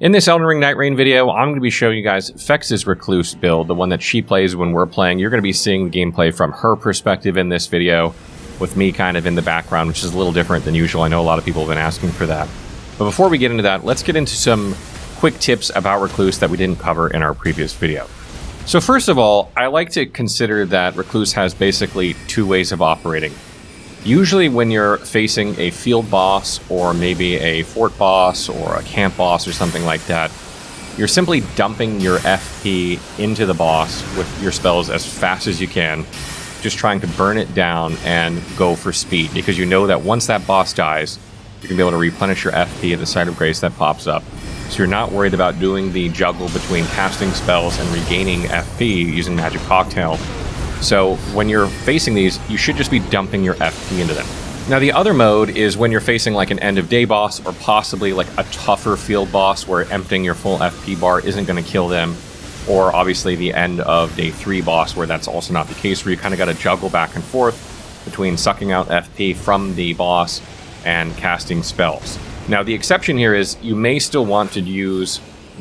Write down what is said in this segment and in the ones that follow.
In this Elden Ring Nightreign video, I'm going to be showing you guys Fex's Recluse build, the one that she plays when we're playing. You're going to be seeing the gameplay from her perspective in this video, with me kind of in the background, which is a little different than usual. I know a lot of people have been asking for that. But before we get into that, let's get into some quick tips about Recluse that we didn't cover in our previous video. So first of all, I like to consider that Recluse has basically two ways of operating. Usually when you're facing a field boss or maybe a fort boss or a camp boss or something like that, you're simply dumping your FP into the boss with your spells as fast as you can, just trying to burn it down and go for speed, because you know that once that boss dies, you're going to be able to replenish your FP at the site of grace that pops up. So you're not worried about doing the juggle between casting spells and regaining FP using Magic Cocktail. So when you're facing these, you should just be dumping your FP into them. Now the other mode is when you're facing like an end of day boss or possibly like a tougher field boss where emptying your full FP bar isn't going to kill them, or obviously the end of day 3 boss where that's also not the case, where you kind of got to juggle back and forth between sucking out FP from the boss and casting spells. Now the exception here is you may still want to use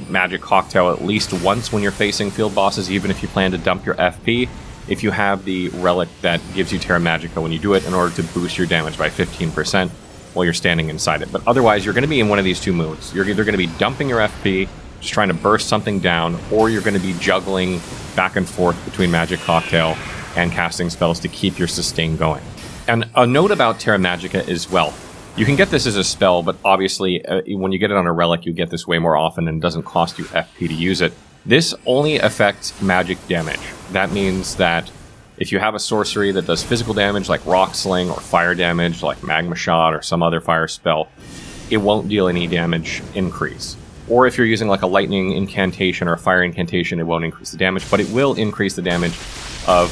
Magic Cocktail at least once when you're facing field bosses, even if you plan to dump your FP, if you have the relic that gives you Terra Magica when you do it in order to boost your damage by 15% while you're standing inside it. But otherwise, you're going to be in one of these two modes. You're either going to be dumping your FP, just trying to burst something down, or you're going to be juggling back and forth between Magic Cocktail and casting spells to keep your sustain going. And a note about Terra Magica as well. You can get this as a spell, but obviously when you get it on a relic, you get this way more often and it doesn't cost you FP to use it. This only affects magic damage. That means that if you have a sorcery that does physical damage like Rock Sling, or fire damage like Magma Shot or some other fire spell, it won't deal any damage increase. Or if you're using like a lightning incantation or a fire incantation, it won't increase the damage, but it will increase the damage of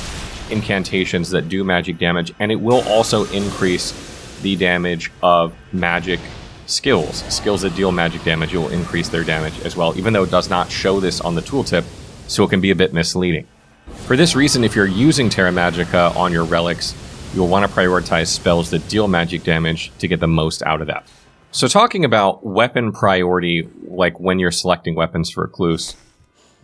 incantations that do magic damage, and it will also increase the damage of magic skills. Skills that deal magic damage, will increase their damage as well, even though it does not show this on the tooltip, so it can be a bit misleading. For this reason, if you're using Terra Magica on your relics, you'll want to prioritize spells that deal magic damage to get the most out of that. So talking about weapon priority, like when you're selecting weapons for Recluse,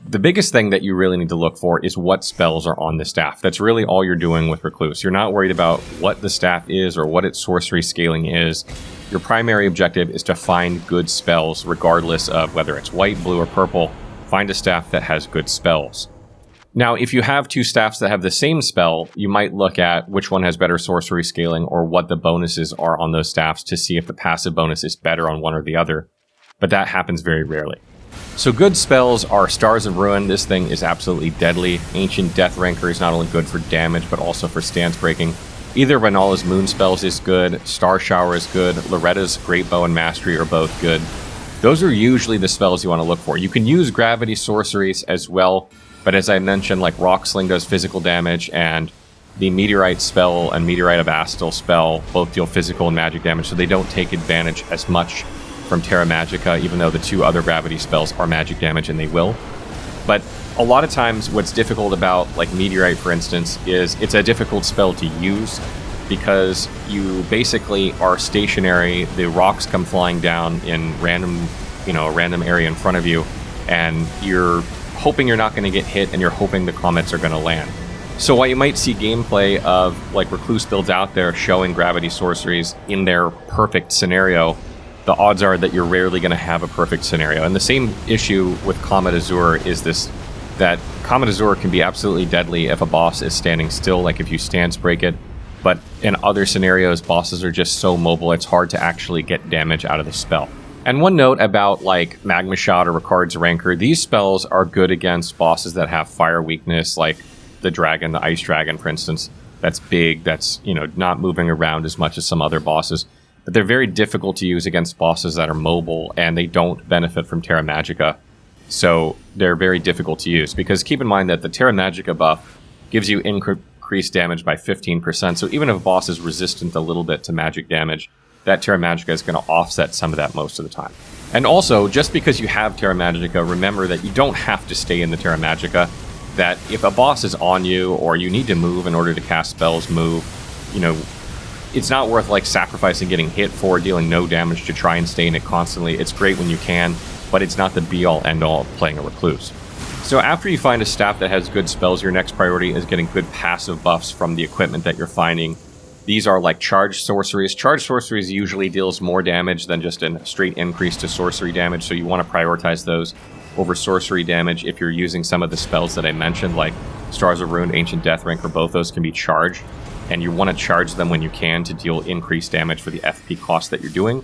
the biggest thing that you really need to look for is what spells are on the staff. That's really all you're doing with Recluse. You're not worried about what the staff is or what its sorcery scaling is. Your primary objective is to find good spells, regardless of whether it's white, blue, or purple. Find a staff that has good spells. Now, if you have two staffs that have the same spell, you might look at which one has better sorcery scaling or what the bonuses are on those staffs to see if the passive bonus is better on one or the other. But that happens very rarely. So good spells are Stars of Ruin. This thing is absolutely deadly. Ancient Death Ranker is not only good for damage, but also for stance breaking. Either Renala's Moon Spells is good, Star Shower is good, Loretta's Great Bow and Mastery are both good. Those are usually the spells you want to look for. You can use Gravity Sorceries as well, but as I mentioned, like Rock Sling does physical damage, and the Meteorite spell and Meteorite of Astil spell both deal physical and magic damage, so they don't take advantage as much from Terra Magica, even though the two other gravity spells are magic damage, and they will. But a lot of times what's difficult about like Meteorite, for instance, is it's a difficult spell to use because you basically are stationary, the rocks come flying down in random, a random area in front of you, and you're hoping you're not going to get hit, and you're hoping the comets are going to land. So while you might see gameplay of like Recluse builds out there showing gravity sorceries in their perfect scenario, the odds are that you're rarely going to have a perfect scenario. And the same issue with Comet Azure is this, that Comet Azure can be absolutely deadly if a boss is standing still, like if you stance break it. But in other scenarios, bosses are just so mobile, it's hard to actually get damage out of the spell. And one note about like Magma Shot or Ricard's Rancor, these spells are good against bosses that have fire weakness, like the dragon, the Ice Dragon, for instance. That's big, that's, not moving around as much as some other bosses. But they're very difficult to use against bosses that are mobile, and they don't benefit from Terra Magica. So they're very difficult to use, because keep in mind that the Terra Magica buff gives you increased damage by 15%. So even if a boss is resistant a little bit to magic damage, that Terra Magica is going to offset some of that most of the time. And also, just because you have Terra Magica, remember that you don't have to stay in the Terra Magica. That if a boss is on you, or you need to move in order to cast spells, it's not worth like sacrificing getting hit for dealing no damage to try and stay in it constantly. It's great when you can, but it's not the be-all, end-all of playing a Recluse. So after you find a staff that has good spells, your next priority is getting good passive buffs from the equipment that you're finding. These are like charged sorceries. Charged sorceries usually deals more damage than just a straight increase to sorcery damage, so you want to prioritize those over sorcery damage if you're using some of the spells that I mentioned, like Stars of Ruin, Ancient Deathrink, or both those can be charged, and you want to charge them when you can to deal increased damage for the FP cost that you're doing.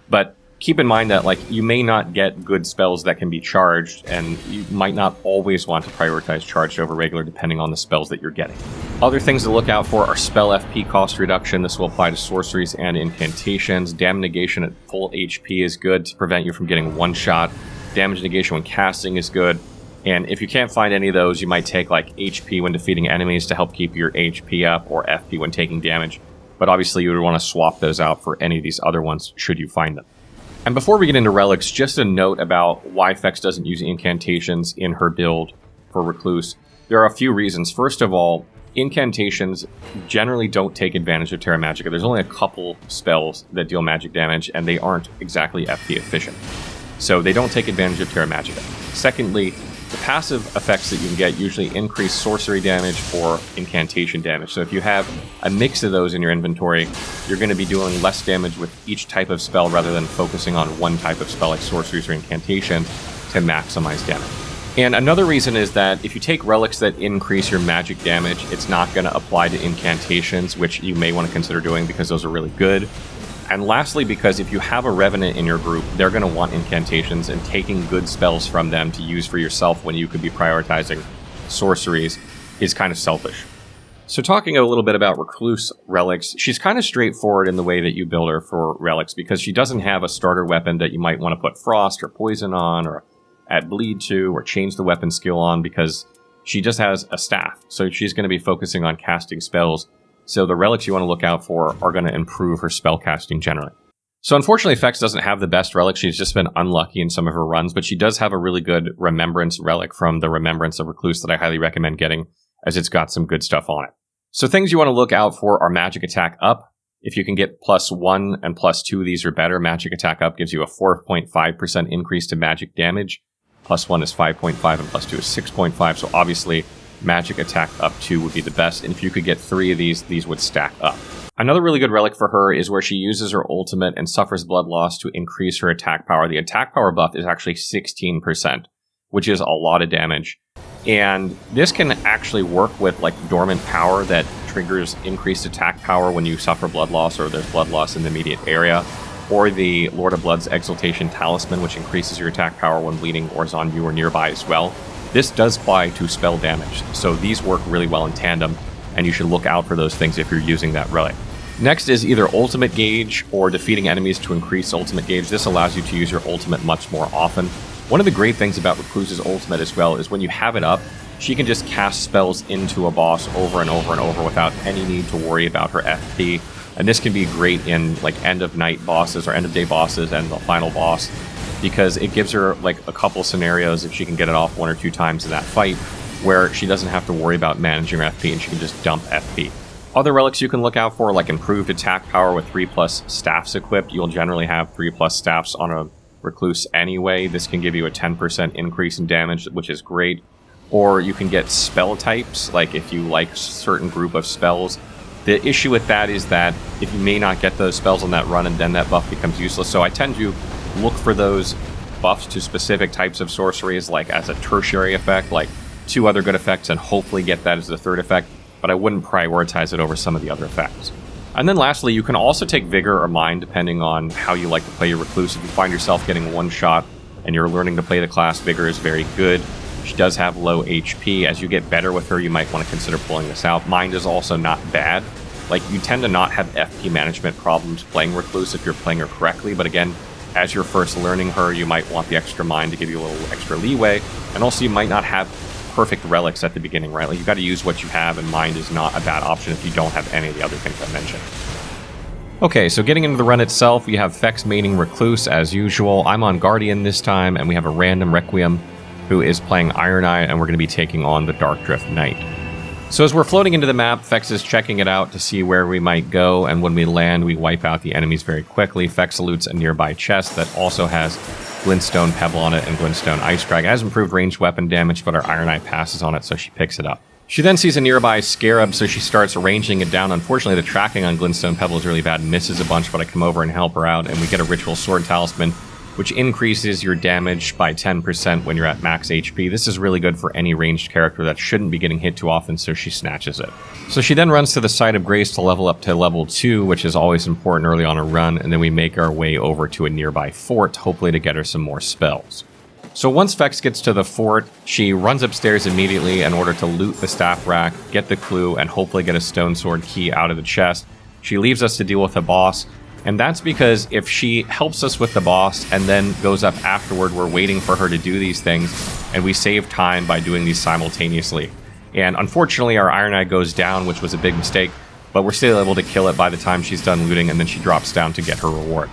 But keep in mind that you may not get good spells that can be charged, and you might not always want to prioritize charged over regular depending on the spells that you're getting. Other things to look out for are spell FP cost reduction. This will apply to sorceries and incantations. Damage negation at full HP is good to prevent you from getting one shot. Damage negation when casting is good. And if you can't find any of those, you might take HP when defeating enemies to help keep your HP up, or FP when taking damage. But obviously you would want to swap those out for any of these other ones should you find them. And before we get into relics, just a note about why Fex doesn't use incantations in her build for Recluse. There are a few reasons. First of all, incantations generally don't take advantage of Terra Magica. There's only a couple spells that deal magic damage, and they aren't exactly FP efficient. So they don't take advantage of Terra Magica. Secondly, the passive effects that you can get usually increase sorcery damage or incantation damage. So if you have a mix of those in your inventory, you're going to be doing less damage with each type of spell rather than focusing on one type of spell like sorceries or incantation to maximize damage. And another reason is that if you take relics that increase your magic damage, it's not going to apply to incantations, which you may want to consider doing because those are really good. And lastly, because if you have a Revenant in your group, they're going to want incantations, and taking good spells from them to use for yourself when you could be prioritizing sorceries is kind of selfish. So talking a little bit about Recluse relics, she's kind of straightforward in the way that you build her for relics, because she doesn't have a starter weapon that you might want to put Frost or Poison on, or add Bleed to, or change the weapon skill on, because she just has a staff. So she's going to be focusing on casting spells. So the relics you want to look out for are going to improve her spellcasting generally. So unfortunately, Fex doesn't have the best relic. She's just been unlucky in some of her runs, but she does have a really good Remembrance relic from the Remembrance of Recluse that I highly recommend getting, as it's got some good stuff on it. So things you want to look out for are magic attack up. If you can get +1 and +2, these are better. Magic attack up gives you a 4.5% increase to magic damage. +1 is 5.5 and +2 is 6.5. So obviously, magic attack up 2 would be the best, and if you could get 3 of these would stack up. Another really good relic for her is where she uses her ultimate and suffers blood loss to increase her attack power. The attack power buff is actually 16%, which is a lot of damage. And this can actually work with dormant power that triggers increased attack power when you suffer blood loss or there's blood loss in the immediate area, or the Lord of Blood's Exaltation Talisman, which increases your attack power when bleeding or is on you or nearby as well. This does apply to spell damage, so these work really well in tandem, and you should look out for those things if you're using that relic. Next is either ultimate gauge or defeating enemies to increase ultimate gauge. This allows you to use your ultimate much more often. One of the great things about Recluse's ultimate as well is when you have it up, she can just cast spells into a boss over and over and over without any need to worry about her FP. And this can be great in end of night bosses or end of day bosses and the final boss, because it gives her a couple scenarios if she can get it off 1 or 2 times in that fight where she doesn't have to worry about managing her FP and she can just dump FP. Other relics you can look out for, like improved attack power with 3+ staffs equipped. You'll generally have 3+ staffs on a Recluse anyway. This can give you a 10% increase in damage, which is great. Or you can get spell types, like if you like a certain group of spells. The issue with that is that if you may not get those spells on that run, and then that buff becomes useless. So I tend to look for those buffs to specific types of sorceries, like as a tertiary effect, like 2 other good effects, and hopefully get that as the 3rd effect, but I wouldn't prioritize it over some of the other effects. And then lastly, you can also take Vigor or Mind, depending on how you like to play your Recluse. If you find yourself getting one shot and you're learning to play the class, Vigor is very good. She does have low HP. As you get better with her, you might want to consider pulling this out. Mind is also not bad. You tend to not have FP management problems playing Recluse if you're playing her correctly, but again, as you're first learning her, you might want the extra Mind to give you a little extra leeway, and also you might not have perfect relics at the beginning, right? You've got to use what you have, and Mind is not a bad option if you don't have any of the other things I mentioned. Okay, so getting into the run itself, we have Fex maining Recluse as usual. I'm on Guardian this time, and we have a random Requiem who is playing Iron Eye, and we're going to be taking on the Dark Drift Knight. So as we're floating into the map, Fex is checking it out to see where we might go, and when we land, we wipe out the enemies very quickly. Fex loots a nearby chest that also has Glintstone Pebble on it and Glintstone Ice Drag. It has improved ranged weapon damage, but our Iron Eye passes on it, so she picks it up. She then sees a nearby Scarab, so she starts ranging it down. Unfortunately, the tracking on Glintstone Pebble is really bad, misses a bunch, but I come over and help her out, and we get a Ritual Sword Talisman, which increases your damage by 10% when you're at max HP. This is really good for any ranged character that shouldn't be getting hit too often, so she snatches it. So she then runs to the Site of Grace to level up to level 2, which is always important early on a run, and then we make our way over to a nearby fort, hopefully to get her some more spells. So once Vex gets to the fort, she runs upstairs immediately in order to loot the staff rack, get the clue, and hopefully get a stone sword key out of the chest. She leaves us to deal with the boss, and that's because if she helps us with the boss and then goes up afterward, we're waiting for her to do these things, and we save time by doing these simultaneously. And unfortunately, our Iron Eye goes down, which was a big mistake, but we're still able to kill it by the time she's done looting, and then she drops down to get her reward.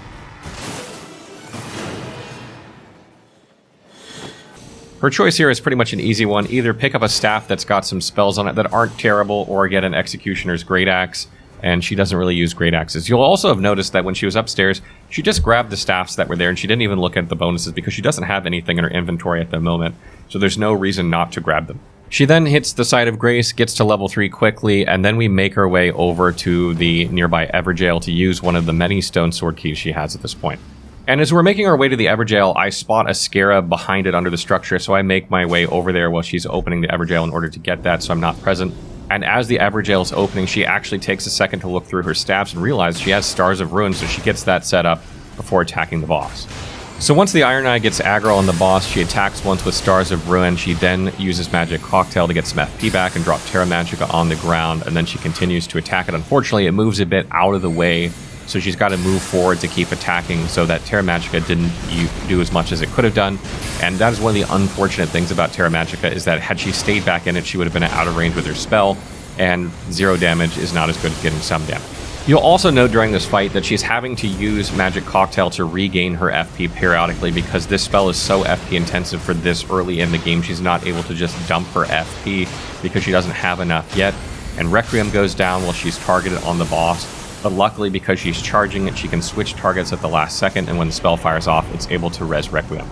Her choice here is pretty much an easy one. Either pick up a staff that's got some spells on it that aren't terrible, or get an Executioner's Great Axe, and she doesn't really use great axes. You'll also have noticed that when she was upstairs, she just grabbed the staffs that were there, and she didn't even look at the bonuses because she doesn't have anything in her inventory at the moment, so there's no reason not to grab them. She then hits the Site of Grace, gets to level 3 quickly, and then we make our way over to the nearby Everjail to use one of the many stone sword keys she has at this point. And as we're making our way to the Everjail, I spot a Scarab behind it under the structure, so I make my way over there while she's opening the Everjail in order to get that, so I'm not present. And as the Everjail is opening, she actually takes a second to look through her staffs and realizes she has Stars of Ruin, so she gets that set up before attacking the boss. So once the Iron Eye gets aggro on the boss, she attacks once with Stars of Ruin. She then uses Magic Cocktail to get some FP back and drop Terra Magica on the ground, and then she continues to attack it. Unfortunately, it moves a bit out of the way, so she's got to move forward to keep attacking, so that Terra Magica didn't do as much as it could have done. And that is one of the unfortunate things about Terra Magica, is that had she stayed back in it, she would have been out of range with her spell, and 0 damage is not as good as getting some damage. You'll also note during this fight that she's having to use Magic Cocktail to regain her FP periodically, because this spell is so FP intensive for this early in the game. She's not able to just dump her FP because she doesn't have enough yet. And Requiem goes down while she's targeted on the boss, but luckily because she's charging it, she can switch targets at the last second, and when the spell fires off, it's able to res Requiem.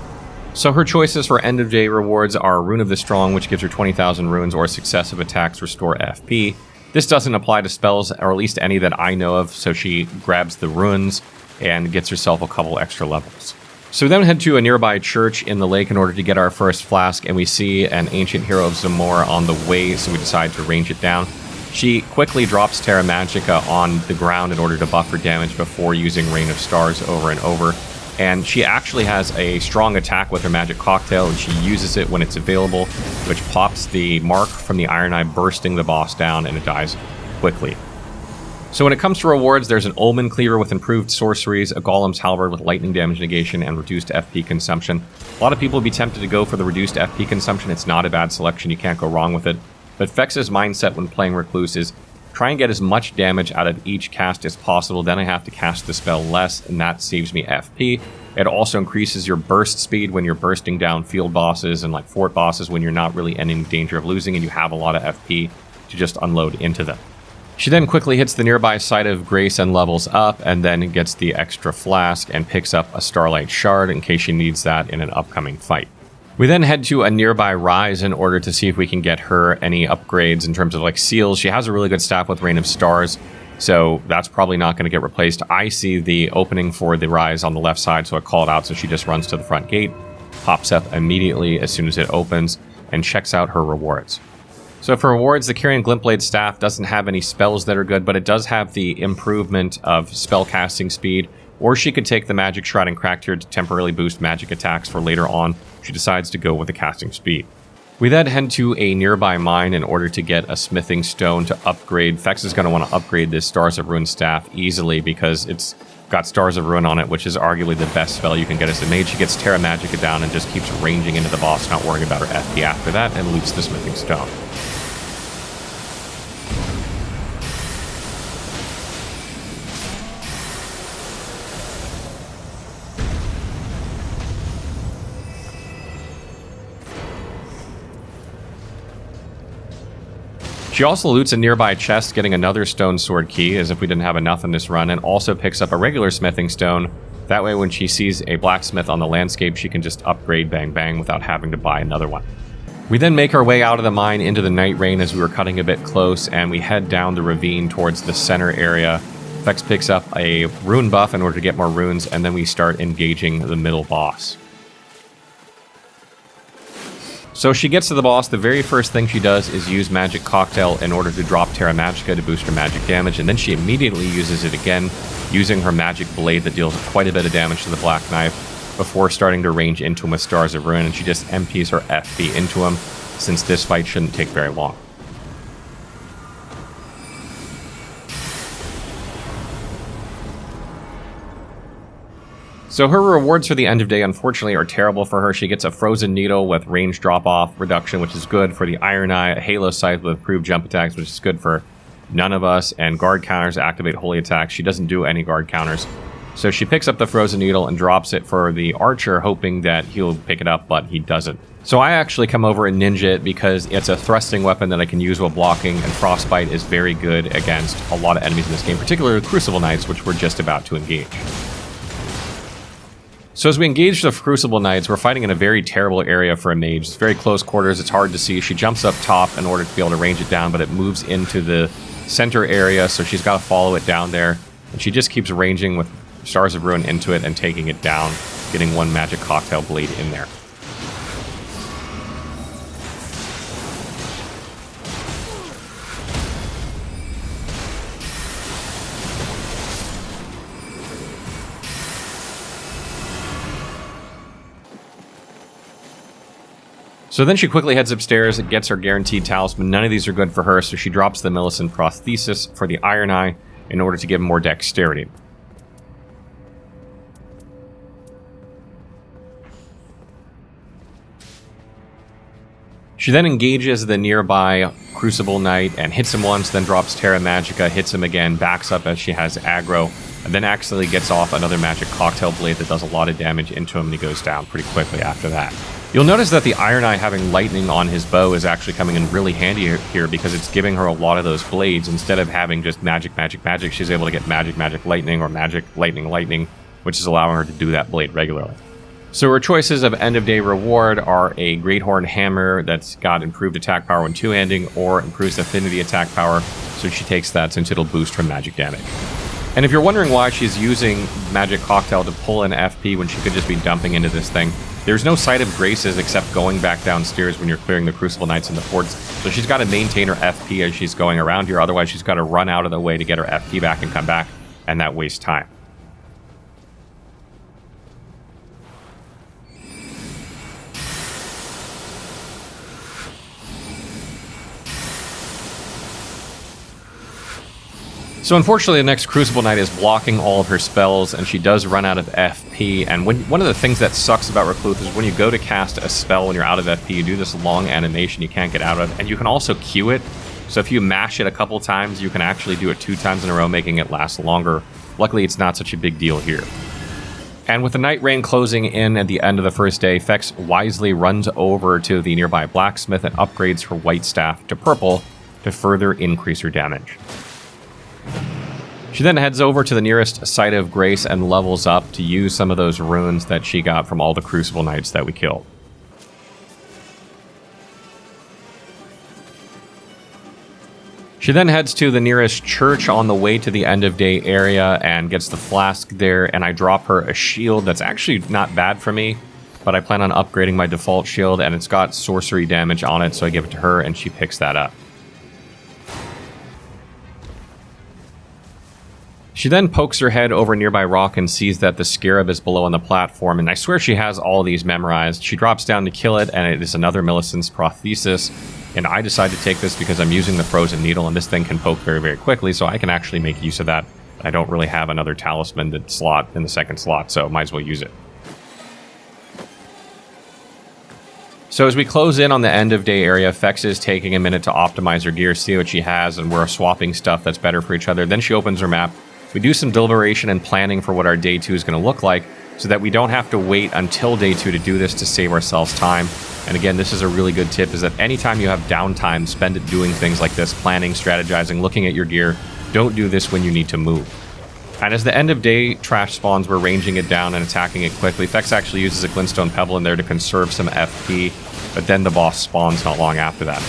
So her choices for end of day rewards are Rune of the Strong, which gives her 20,000 runes, or successive attacks restore FP. This doesn't apply to spells, or at least any that I know of, so she grabs the runes and gets herself a couple extra levels. So we then head to a nearby church in the lake in order to get our first flask, and we see an ancient hero of Zamora on the way, so we decide to range it down. She quickly drops Terra Magica on the ground in order to buff her damage before using Rain of Stars over and over. And she actually has a strong attack with her Magic Cocktail, and she uses it when it's available, which pops the mark from the Iron Eye, bursting the boss down, and it dies quickly. So when it comes to rewards, there's an Omen Cleaver with improved sorceries, a Golem's Halberd with lightning damage negation, and reduced FP consumption. A lot of people would be tempted to go for the reduced FP consumption. It's not a bad selection, you can't go wrong with it. But Vex's mindset when playing Recluse is try and get as much damage out of each cast as possible, then I have to cast the spell less, and that saves me FP. It also increases your burst speed when you're bursting down field bosses and like fort bosses when you're not really in danger of losing and you have a lot of FP to just unload into them. She then quickly hits the nearby Site of Grace and levels up, and then gets the extra flask and picks up a Starlight Shard in case she needs that in an upcoming fight. We then head to a nearby Rise in order to see if we can get her any upgrades in terms of like seals. She has a really good staff with Rain of Stars, so that's probably not going to get replaced. I see the opening for the Rise on the left side, so I call it out, so she just runs to the front gate, pops up immediately as soon as it opens, and checks out her rewards. So for rewards, the Carrion Glintblade Staff doesn't have any spells that are good, but it does have the improvement of spell casting speed, or she could take the Magic Shroud and Cracked here to temporarily boost magic attacks for later on. She decides to go with the casting speed. We then head to a nearby mine in order to get a smithing stone to upgrade. Vex is going to want to upgrade this Stars of Ruin staff easily because it's got Stars of Ruin on it, which is arguably the best spell you can get as a mage. She gets Terra Magica down and just keeps ranging into the boss, not worrying about her FP after that, and loots the smithing stone. She also loots a nearby chest, getting another stone sword key, as if we didn't have enough in this run, and also picks up a regular smithing stone That way when she sees a blacksmith on the landscape, she can just upgrade bang bang without having to buy another one. We then make our way out of the mine into the Nightreign as we were cutting a bit close, and we head down the ravine towards the center area. Fex picks up a rune buff in order to get more runes, and then we start engaging the middle boss. So she gets to the boss. The very first thing she does is use Magic Cocktail in order to drop Terra Magica to boost her magic damage, and then she immediately uses it again, using her magic blade that deals quite a bit of damage to the Black Knife, before starting to range into him with Stars of Ruin, and she just MPs her FP into him, since this fight shouldn't take very long. So her rewards for the end of day, unfortunately, are terrible for her. She gets a Frozen Needle with range drop-off reduction, which is good for the Iron Eye, a Halo Scythe with improved jump attacks, which is good for none of us, and guard counters activate holy attacks. She doesn't do any guard counters. So she picks up the Frozen Needle and drops it for the Archer, hoping that he'll pick it up, but he doesn't. So I actually come over and ninja it because it's a thrusting weapon that I can use while blocking, and Frostbite is very good against a lot of enemies in this game, particularly Crucible Knights, which we're just about to engage. So as we engage the Crucible Knights, we're fighting in a very terrible area for a mage. It's very close quarters, it's hard to see. She jumps up top in order to be able to range it down, but it moves into the center area, so she's got to follow it down there. And she just keeps ranging with Stars of Ruin into it and taking it down, getting one Magic Cocktail blade in there. So then she quickly heads upstairs and gets her guaranteed talisman. None of these are good for her, so she drops the Millicent Prosthesis for the Iron Eye in order to give more dexterity. She then engages the nearby Crucible Knight and hits him once, then drops Terra Magica, hits him again, backs up as she has aggro, and then accidentally gets off another Magic Cocktail blade that does a lot of damage into him, and he goes down pretty quickly after that. You'll notice that the Iron Eye having lightning on his bow is actually coming in really handy here because it's giving her a lot of those blades. Instead of having just magic, magic, magic, she's able to get magic, magic, lightning, or magic, lightning, lightning, which is allowing her to do that blade regularly. So her choices of end of day reward are a Great Horn Hammer that's got improved attack power when two-handing, or improves affinity attack power, so she takes that since it'll boost her magic damage. And if you're wondering why she's using Magic Cocktail to pull in FP when she could just be dumping into this thing, there's no Sight of Graces except going back downstairs when you're clearing the Crucible Knights and the forts, so she's got to maintain her FP as she's going around here, otherwise she's got to run out of the way to get her FP back and come back, and that wastes time. So unfortunately, the next Crucible Knight is blocking all of her spells, and she does run out of FP. And one of the things that sucks about Recluse is when you go to cast a spell when you're out of FP, you do this long animation you can't get out of, and you can also queue it. So if you mash it a couple times, you can actually do it 2 times in a row, making it last longer. Luckily, it's not such a big deal here. And with the Nightreign closing in at the end of the first day, Fex wisely runs over to the nearby blacksmith and upgrades her white staff to purple to further increase her damage. She then heads over to the nearest Site of Grace and levels up to use some of those runes that she got from all the Crucible Knights that we killed. She then heads to the nearest church on the way to the end of day area and gets the flask there, and I drop her a shield that's actually not bad for me, but I plan on upgrading my default shield, and it's got sorcery damage on it, so I give it to her and she picks that up. She then pokes her head over a nearby rock and sees that the scarab is below on the platform, and I swear she has all these memorized. She drops down to kill it, and it is another Millicent's Prosthesis, and I decide to take this because I'm using the Frozen Needle, and this thing can poke very, very quickly, so I can actually make use of that. I don't really have another talisman that slot in the second slot, so might as well use it. So as we close in on the end of day area, Fex is taking a minute to optimize her gear, see what she has, and we're swapping stuff that's better for each other. Then she opens her map. We do some deliberation and planning for what our day 2 is going to look like so that we don't have to wait until day 2 to do this to save ourselves time. And again, this is a really good tip, is that anytime you have downtime, spend it doing things like this, planning, strategizing, looking at your gear. Don't do this when you need to move. And as the end of day trash spawns, we're ranging it down and attacking it quickly. Fex actually uses a glintstone pebble in there to conserve some FP, but then the boss spawns not long after that.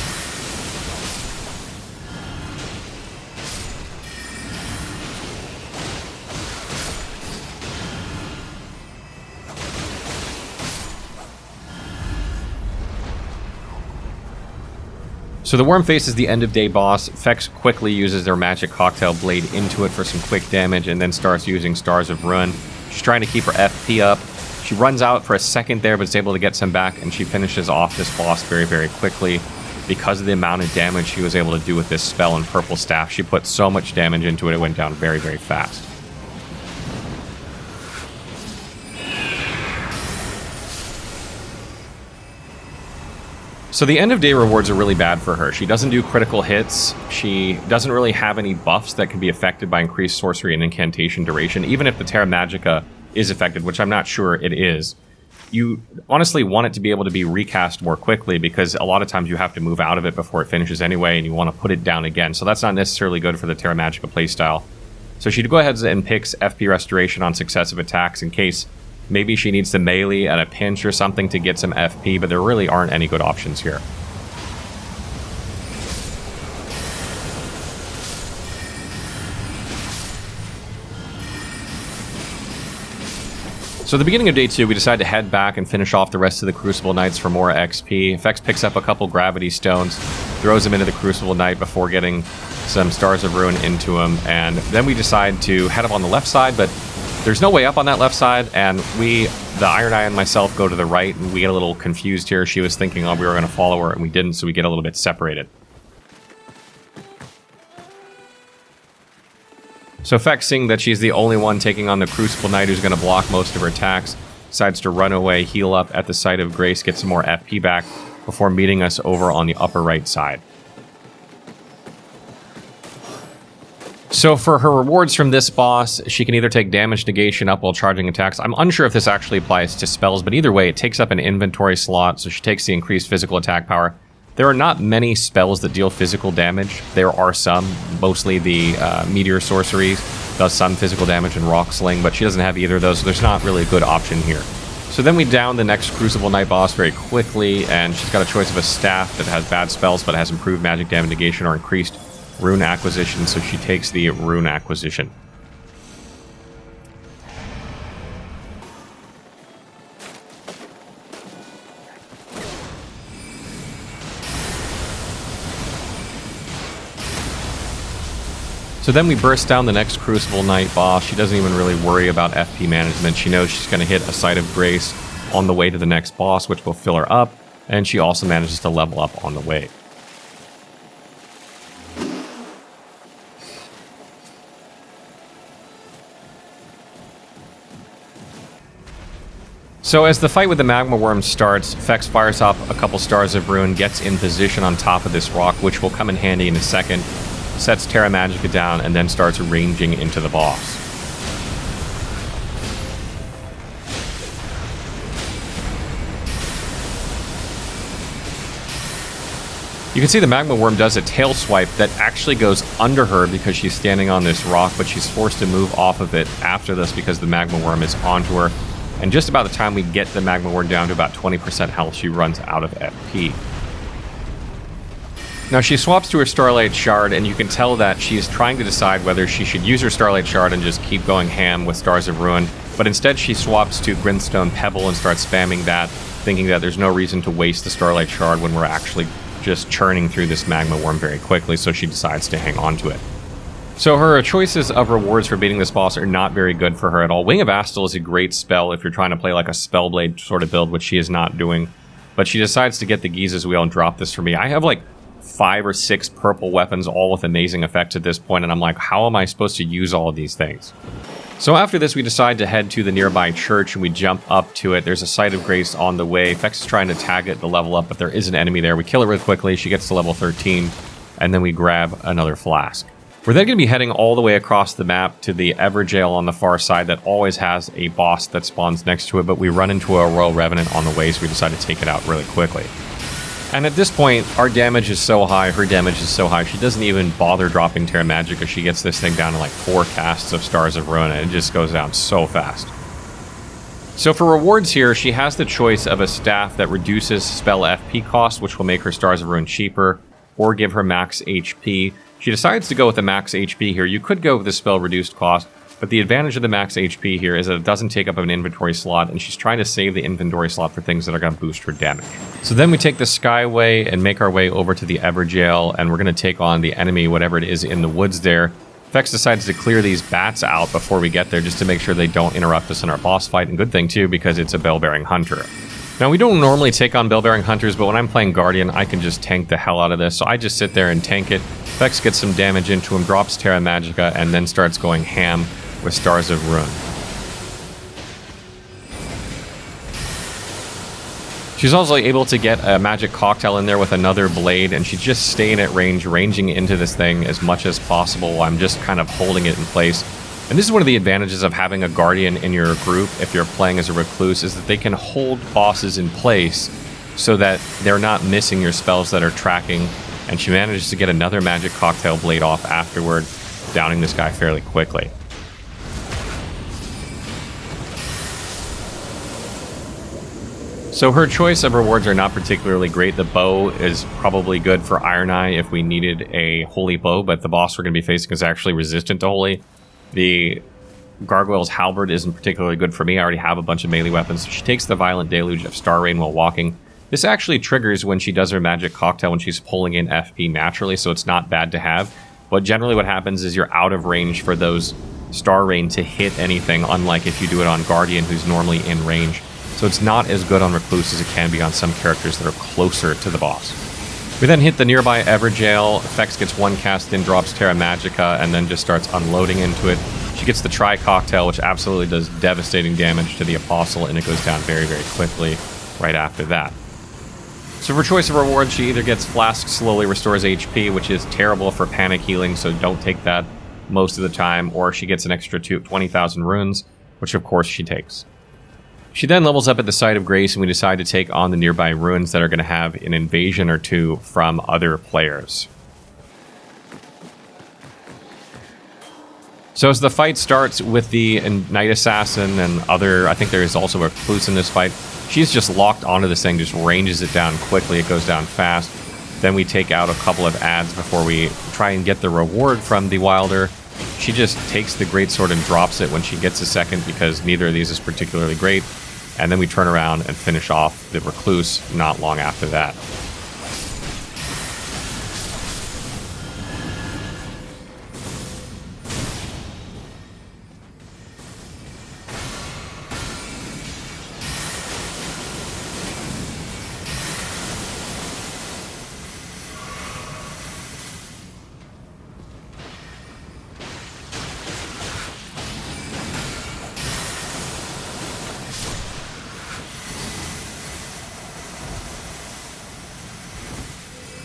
So the worm faces the end of day boss. Fex quickly uses their magic cocktail blade into it for some quick damage and then starts using Stars of Ruin. She's trying to keep her FP up. She runs out for a second there, but is able to get some back, and she finishes off this boss very, very quickly. Because of the amount of damage she was able to do with this spell and purple staff, she put so much damage into it, it went down very, very fast. So the end of day rewards are really bad for her. She doesn't do critical hits. She doesn't really have any buffs that can be affected by increased sorcery and incantation duration, even if the Terra Magica is affected, which I'm not sure it is. You honestly want it to be able to be recast more quickly because a lot of times you have to move out of it before it finishes anyway, and you want to put it down again. So that's not necessarily good for the Terra Magica playstyle. So she'd go ahead and picks FP Restoration on successive attacks in case maybe she needs to melee at a pinch or something to get some FP, but there really aren't any good options here. So at the beginning of day 2, we decide to head back and finish off the rest of the Crucible Knights for more XP. Fex picks up a couple Gravity Stones, throws them into the Crucible Knight before getting some Stars of Ruin into him, and then we decide to head up on the left side, but there's no way up on that left side, and the Iron Eye and myself go to the right, and we get a little confused here. She was thinking, oh, we were going to follow her, and we didn't, so we get a little bit separated. So Fex, seeing that she's the only one taking on the Crucible Knight who's going to block most of her attacks, decides to run away, heal up at the site of Grace, get some more FP back before meeting us over on the upper right side. So for her rewards from this boss, she can either take damage negation up while charging attacks. I'm unsure if this actually applies to spells, but either way, it takes up an inventory slot, so she takes the increased physical attack power. There are not many spells that deal physical damage. There are some, mostly the Meteor Sorcery does some physical damage and Rock Sling, but she doesn't have either of those, so there's not really a good option here. So then we down the next Crucible Knight boss very quickly, and she's got a choice of a staff that has bad spells, but has improved magic damage negation or increased Rune Acquisition, so she takes the Rune Acquisition. So then we burst down the next Crucible Knight boss. She doesn't even really worry about FP management. She knows she's going to hit a Site of Grace on the way to the next boss, which will fill her up, and she also manages to level up on the way. So as the fight with the Magma Worm starts, Fex fires off a couple Stars of Ruin, gets in position on top of this rock, which will come in handy in a second, sets Terra Magica down, and then starts ranging into the boss. You can see the Magma Worm does a tail swipe that actually goes under her because she's standing on this rock, but she's forced to move off of it after this because the Magma Worm is onto her. And just about the time we get the Magma Worm down to about 20% health, she runs out of FP. Now she swaps to her Starlight Shard, and you can tell that she's trying to decide whether she should use her Starlight Shard and just keep going ham with Stars of Ruin, but instead she swaps to Glintstone Pebble and starts spamming that, thinking that there's no reason to waste the Starlight Shard when we're actually just churning through this Magma Worm very quickly, so she decides to hang on to it. So her choices of rewards for beating this boss are not very good for her at all. Wing of Astal is a great spell if you're trying to play like a Spellblade sort of build, which she is not doing. But she decides to get the Giza's Wheel and drop this for me. I have like 5 or 6 purple weapons, all with amazing effects at this point, and I'm like, how am I supposed to use all of these things? So after this, we decide to head to the nearby church, and we jump up to it. There's a Site of Grace on the way. Fex is trying to tag it to level up, but there is an enemy there. We kill her really quickly. She gets to level 13, and then we grab another flask. We're then going to be heading all the way across the map to the Everjail on the far side that always has a boss that spawns next to it, but we run into a Royal Revenant on the way, so we decide to take it out really quickly. And at this point, our damage is so high, her damage is so high, she doesn't even bother dropping Terra Magica. She gets this thing down to like 4 casts of Stars of Ruin, and it just goes down so fast. So for rewards here, she has the choice of a staff that reduces spell FP cost, which will make her Stars of Ruin cheaper, or give her max HP. She decides to go with the max HP here. You could go with the spell reduced cost, but the advantage of the max HP here is that it doesn't take up an inventory slot, and she's trying to save the inventory slot for things that are going to boost her damage. So then we take the Skyway and make our way over to the Everjail, and we're going to take on the enemy, whatever it is in the woods there. Vex decides to clear these bats out before we get there, just to make sure they don't interrupt us in our boss fight, and good thing too, because it's a Bell-Bearing Hunter. Now, we don't normally take on Bell-Bearing Hunters, but when I'm playing Guardian, I can just tank the hell out of this, so I just sit there and tank it. Vex gets some damage into him, drops Terra Magica, and then starts going ham with Stars of Ruin. She's also able to get a magic cocktail in there with another blade, and she's just staying at range, ranging into this thing as much as possible. I'm just kind of holding it in place. And this is one of the advantages of having a Guardian in your group, if you're playing as a Recluse, is that they can hold bosses in place so that they're not missing your spells that are tracking. And she manages to get another magic cocktail blade off afterward, downing this guy fairly quickly. So her choice of rewards are not particularly great. The bow is probably good for Iron Eye if we needed a holy bow, but the boss we're going to be facing is actually resistant to holy. The Gargoyle's Halberd isn't particularly good for me. I already have a bunch of melee weapons. So she takes the Violent Deluge of Star Rain while walking. This actually triggers when she does her magic cocktail when she's pulling in FP naturally, so it's not bad to have. But generally what happens is you're out of range for those Star Rain to hit anything, unlike if you do it on Guardian, who's normally in range. So it's not as good on Recluse as it can be on some characters that are closer to the boss. We then hit the nearby Everjail. Vex gets one cast in, drops Terra Magica, and then just starts unloading into it. She gets the Tri-Cocktail, which absolutely does devastating damage to the Apostle, and it goes down very, very quickly right after that. So for choice of reward, she either gets Flask slowly restores HP, which is terrible for panic healing, so don't take that most of the time, or she gets an extra 20,000 runes, which of course she takes. She then levels up at the Site of Grace, and we decide to take on the nearby ruins that are going to have an invasion or two from other players. So as the fight starts with the Night Assassin and other, I think there is also a Recluse in this fight, she's just locked onto this thing, just ranges it down quickly, it goes down fast. Then we take out a couple of adds before we try and get the reward from the Wilder. She just takes the Greatsword and drops it when she gets a second, because neither of these is particularly great. And then we turn around and finish off the Recluse not long after that.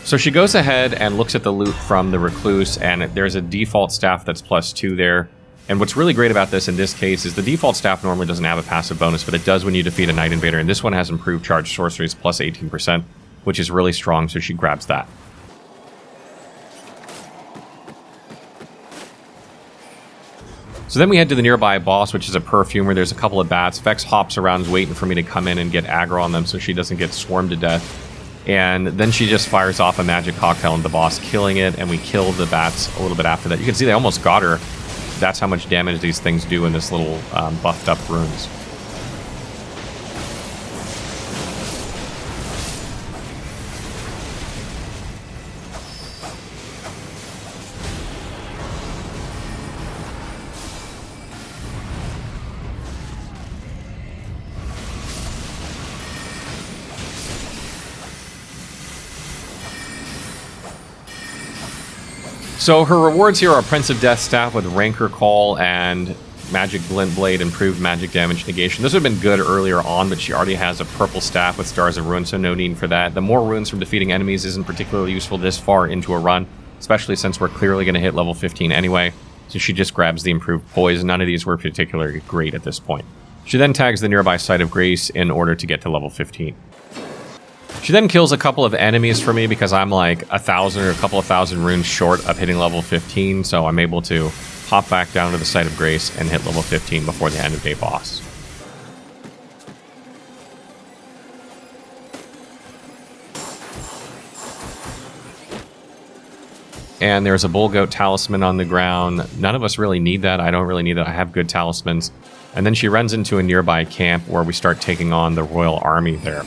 So she goes ahead and looks at the loot from the Recluse, and there's a default staff that's +2 there. And what's really great about this in this case is the default staff normally doesn't have a passive bonus, but it does when you defeat a Night Invader, and this one has improved charged sorceries +18%, which is really strong, so she grabs that. So then we head to the nearby boss, which is a perfumer. There's a couple of bats. Vex hops around waiting for me to come in and get aggro on them so she doesn't get swarmed to death. And then she just fires off a magic cocktail on the boss, killing it, and we kill the bats a little bit after that. You can see they almost got her. That's how much damage these things do in this little buffed up runes. So her rewards here are Prince of Death Staff with Rancor Call and Magic Glint Blade, improved magic damage negation. This would have been good earlier on, but she already has a purple staff with Stars of Ruin, so no need for that. The more runes from defeating enemies isn't particularly useful this far into a run, especially since we're clearly going to hit level 15 anyway, so she just grabs the improved poise. None of these were particularly great at this point. She then tags the nearby Site of Grace in order to get to level 15. She then kills a couple of enemies for me because I'm like 1,000 or a couple of thousand runes short of hitting level 15, so I'm able to hop back down to the Site of Grace and hit level 15 before the end of day boss. And there's a bull goat talisman on the ground. None of us really need that. I don't really need that. I have good talismans. And then she runs into a nearby camp where we start taking on the royal army there.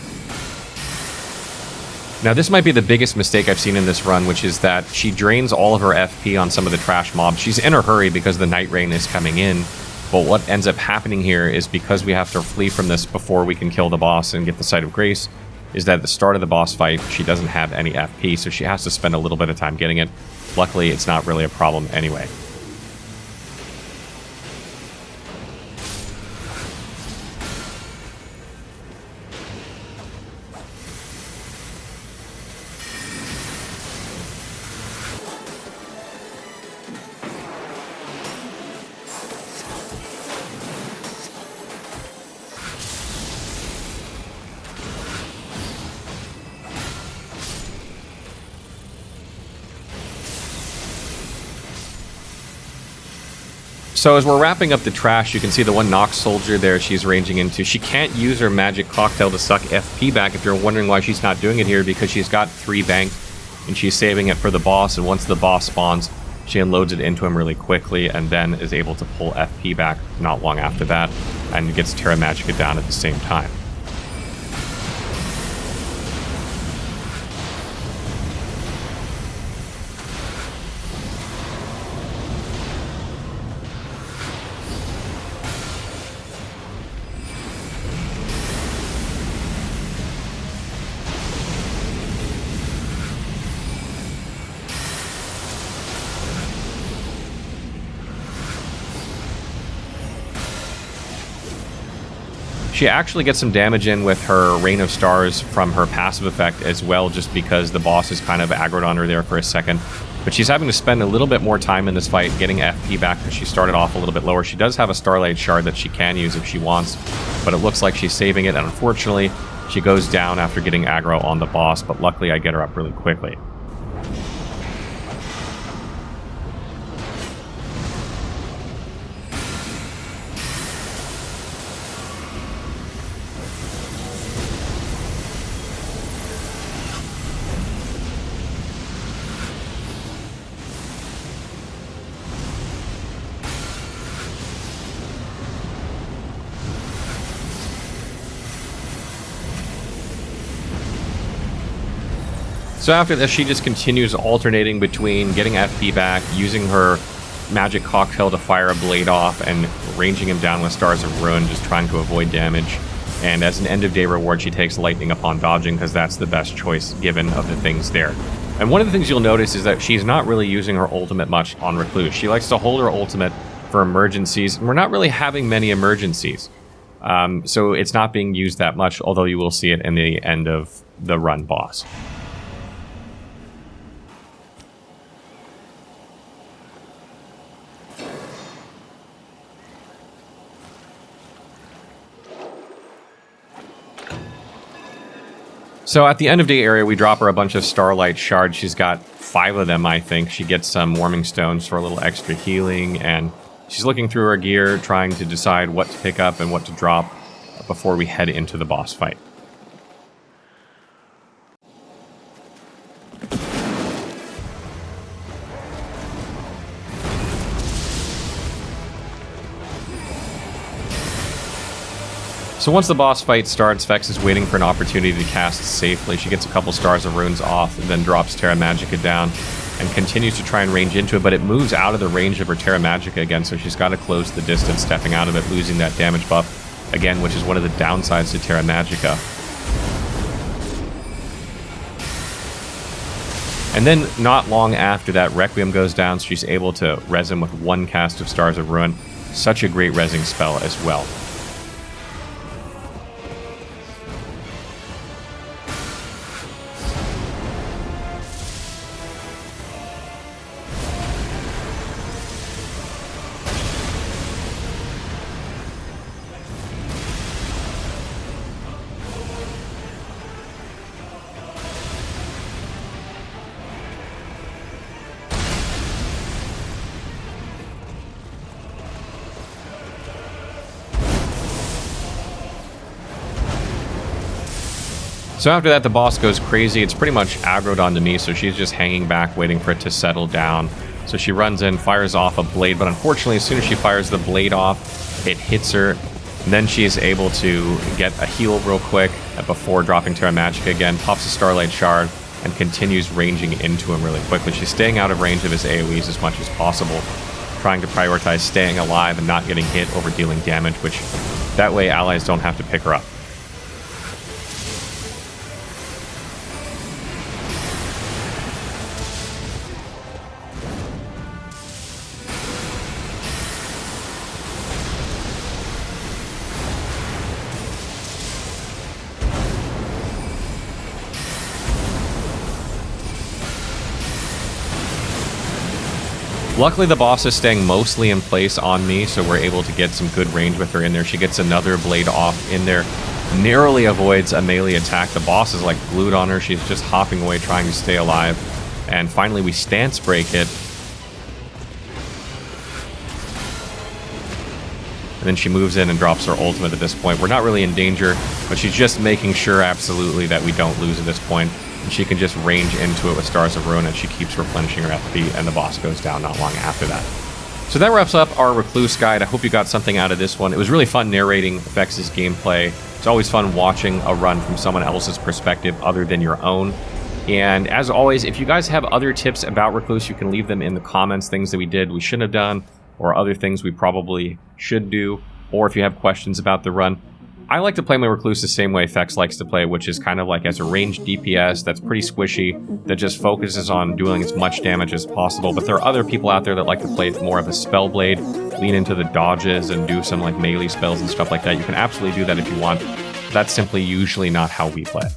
Now, this might be the biggest mistake I've seen in this run, which is that she drains all of her FP on some of the trash mobs. She's in a hurry because the Nightreign is coming in, but what ends up happening here is because we have to flee from this before we can kill the boss and get the Site of Grace, is that at the start of the boss fight, she doesn't have any FP, so she has to spend a little bit of time getting it. Luckily, it's not really a problem anyway. So as we're wrapping up the trash, you can see the one Nox soldier there she's ranging into. She can't use her magic cocktail to suck FP back if you're wondering why she's not doing it here, because she's got 3 banked and she's saving it for the boss, and once the boss spawns, she unloads it into him really quickly and then is able to pull FP back not long after that and gets Terra Magica down at the same time. She actually gets some damage in with her Rain of Stars from her passive effect as well, just because the boss is kind of aggroed on her there for a second. But she's having to spend a little bit more time in this fight getting FP back because she started off a little bit lower. She does have a Starlight Shard that she can use if she wants, but it looks like she's saving it, and unfortunately, she goes down after getting aggro on the boss, but luckily I get her up really quickly. So after this, she just continues alternating between getting FP back, using her magic cocktail to fire a blade off, and ranging him down with Stars of Ruin, just trying to avoid damage. And as an end-of-day reward, she takes Lightning upon dodging, because that's the best choice given of the things there. And one of the things you'll notice is that she's not really using her ultimate much on Recluse. She likes to hold her ultimate for emergencies, and we're not really having many emergencies. So it's not being used that much, although you will see it in the end of the run boss. So at the end of day area, we drop her a bunch of Starlight Shards. She's got 5 of them, I think. She gets some Warming Stones for a little extra healing, and she's looking through her gear, trying to decide what to pick up and what to drop before we head into the boss fight. So once the boss fight starts, Vex is waiting for an opportunity to cast safely. She gets a couple Stars of Runes off and then drops Terra Magica down and continues to try and range into it, but it moves out of the range of her Terra Magica again, so she's got to close the distance, stepping out of it, losing that damage buff again, which is one of the downsides to Terra Magica. And then not long after that, Requiem goes down, so she's able to res him with 1 cast of Stars of Ruin. Such a great resing spell as well. So after that, the boss goes crazy. It's pretty much aggroed onto me, so she's just hanging back, waiting for it to settle down. So she runs in, fires off a blade, but unfortunately, as soon as she fires the blade off, it hits her. And then she is able to get a heal real quick before dropping Terra Magica again, pops a Starlight Shard, and continues ranging into him really quickly. She's staying out of range of his AoEs as much as possible, trying to prioritize staying alive and not getting hit over dealing damage, which that way allies don't have to pick her up. Luckily, the boss is staying mostly in place on me, so we're able to get some good range with her in there. She gets another blade off in there, narrowly avoids a melee attack. The boss is like glued on her. She's just hopping away, trying to stay alive. And finally, we stance break it. And then she moves in and drops her ultimate at this point. We're not really in danger, but she's just making sure absolutely that we don't lose at this point. And she can just range into it with Stars of Ruin, and she keeps replenishing her FP, and the boss goes down not long after that. So that wraps up our Recluse guide. I hope you got something out of this one. It was really fun narrating Vex's gameplay. It's always fun watching a run from someone else's perspective other than your own. And as always, if you guys have other tips about Recluse, you can leave them in the comments, things that we did we shouldn't have done, or other things we probably should do, or if you have questions about the run. I like to play my Recluse the same way Fex likes to play, which is kind of like as a ranged DPS that's pretty squishy, that just focuses on doing as much damage as possible. But there are other people out there that like to play more of a Spellblade, lean into the dodges and do some like melee spells and stuff like that. You can absolutely do that if you want. That's simply usually not how we play.